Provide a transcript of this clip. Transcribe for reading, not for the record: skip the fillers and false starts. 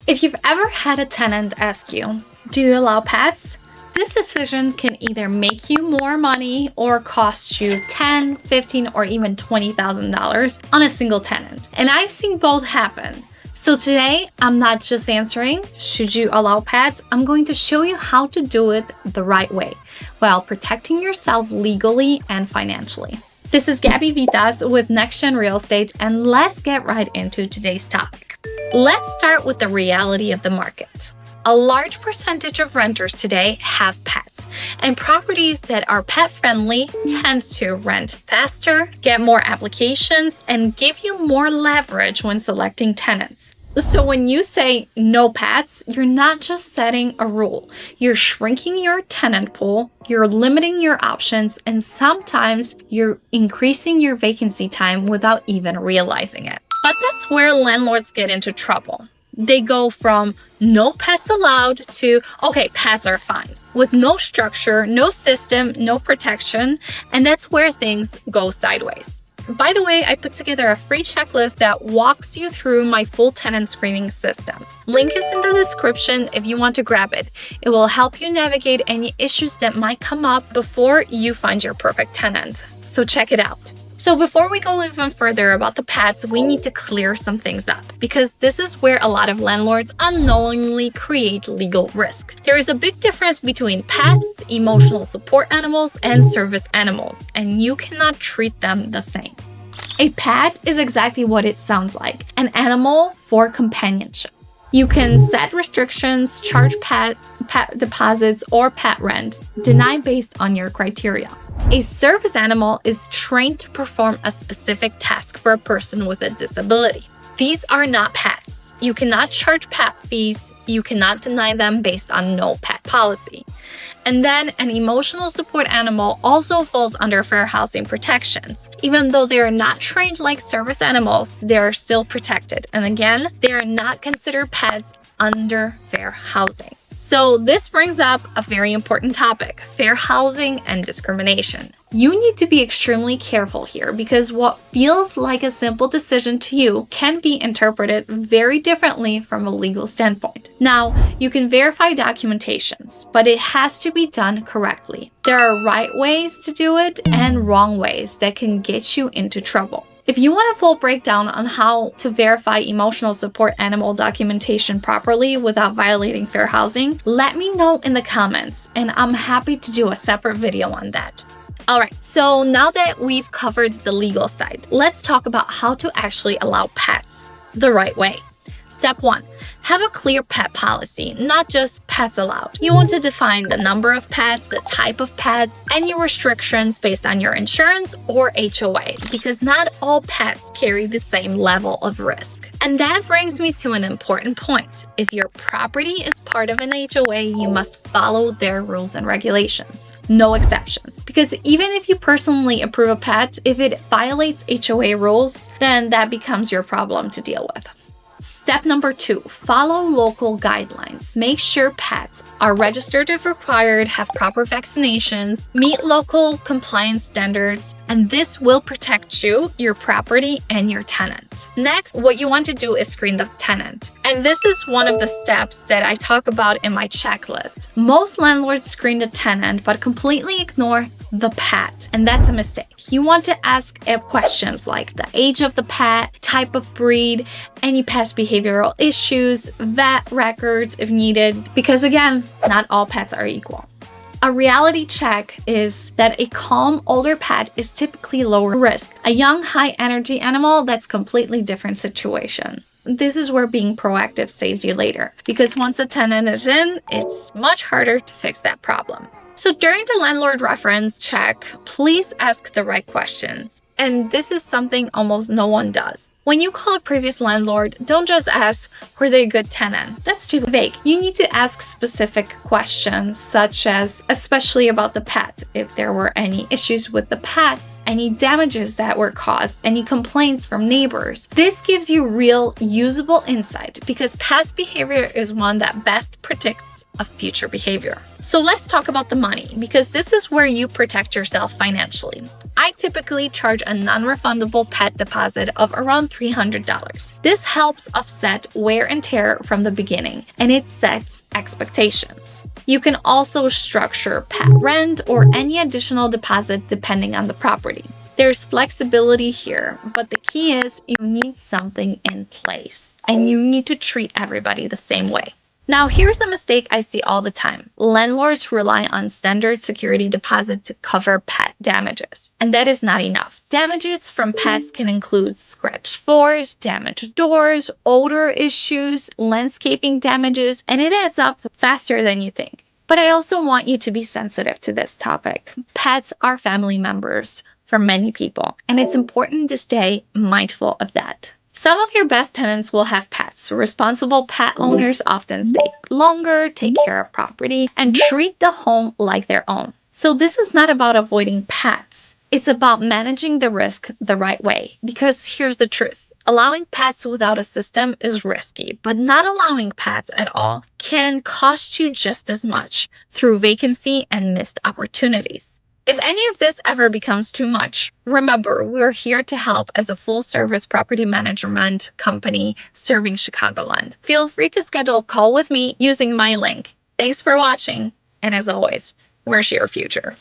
If you've ever had a tenant ask you, do you allow pets? This decision can either make you more money or cost you $10, $15, or even $20,000 on a single tenant. And I've seen both happen. So today, I'm not just answering, should you allow pets? I'm going to show you how to do it the right way while protecting yourself legally and financially. This is Gabby Vitas with Nex-Gen Real Estate, and let's get right into today's topic. Let's start with the reality of the market. A large percentage of renters today have pets, and properties that are pet-friendly tend to rent faster, get more applications, and give you more leverage when selecting tenants. So when you say no pets, you're not just setting a rule. You're shrinking your tenant pool, you're limiting your options, and sometimes you're increasing your vacancy time without even realizing it. But that's where landlords get into trouble. They go from no pets allowed to, okay, pets are fine, with no structure, no system, no protection, and that's where things go sideways. By the way, I put together a free checklist that walks you through my full tenant screening system. Link is in the description if you want to grab it. It will help you navigate any issues that might come up before you find your perfect tenant. So check it out. So before we go even further about the pets, we need to clear some things up because this is where a lot of landlords unknowingly create legal risk. There is a big difference between pets, emotional support animals, and service animals, and you cannot treat them the same. A pet is exactly what it sounds like, an animal for companionship. You can set restrictions, charge pet deposits, or pet rent, deny based on your criteria. A service animal is trained to perform a specific task for a person with a disability. These are not pets. You cannot charge pet fees. You cannot deny them based on no pet policy. And then an emotional support animal also falls under fair housing protections. Even though they are not trained like service animals, they are still protected. And again, they are not considered pets under fair housing. So this brings up a very important topic, fair housing and discrimination. You need to be extremely careful here because what feels like a simple decision to you can be interpreted very differently from a legal standpoint. Now, you can verify documentations, but it has to be done correctly. There are right ways to do it and wrong ways that can get you into trouble. If you want a full breakdown on how to verify emotional support animal documentation properly without violating fair housing, let me know in the comments, and I'm happy to do a separate video on that. Alright, so now that we've covered the legal side, let's talk about how to actually allow pets the right way. Step 1. Have a clear pet policy, not just pets allowed. You want to define the number of pets, the type of pets, and your restrictions based on your insurance or HOA, because not all pets carry the same level of risk. And that brings me to an important point. If your property is part of an HOA, you must follow their rules and regulations. No exceptions. Because even if you personally approve a pet, if it violates HOA rules, then that becomes your problem to deal with. Step number 2, follow local guidelines. Make sure pets are registered if required, have proper vaccinations, meet local compliance standards, and this will protect you, your property, and your tenant. Next, what you want to do is screen the tenant. And this is one of the steps that I talk about in my checklist. Most landlords screen the tenant but completely ignore the pet, and that's a mistake. You want to ask questions like the age of the pet, type of breed, any past behavioral issues, vet records if needed, because again, not all pets are equal. A reality check is that a calm, older pet is typically lower risk. A young, high-energy animal, that's completely different situation. This is where being proactive saves you later, because once a tenant is in, it's much harder to fix that problem. So during the landlord reference check, please ask the right questions. And this is something almost no one does. When you call a previous landlord, don't just ask, were they a good tenant? That's too vague. You need to ask specific questions, such as, especially about the pet, if there were any issues with the pets, any damages that were caused, any complaints from neighbors. This gives you real, usable insight because past behavior is one that best predicts of future behavior. So let's talk about the money, because this is where you protect yourself financially. I typically charge a non-refundable pet deposit of around $300. This helps offset wear and tear from the beginning, and it sets expectations. You can also structure pet rent or any additional deposit depending on the property. There's flexibility here, but the key is you need something in place, and you need to treat everybody the same way. Now, here's a mistake I see all the time. Landlords rely on standard security deposit to cover pet damages, and that is not enough. Damages from pets can include scratched floors, damaged doors, odor issues, landscaping damages, and it adds up faster than you think. But I also want you to be sensitive to this topic. Pets are family members for many people, and it's important to stay mindful of that. Some of your best tenants will have pets. Responsible pet owners often stay longer, take care of property, and treat the home like their own. So this is not about avoiding pets. It's about managing the risk the right way. Because here's the truth. Allowing pets without a system is risky, but not allowing pets at all can cost you just as much through vacancy and missed opportunities. If any of this ever becomes too much, remember, we're here to help as a full-service property management company serving Chicagoland. Feel free to schedule a call with me using my link. Thanks for watching, and as always, where's your future?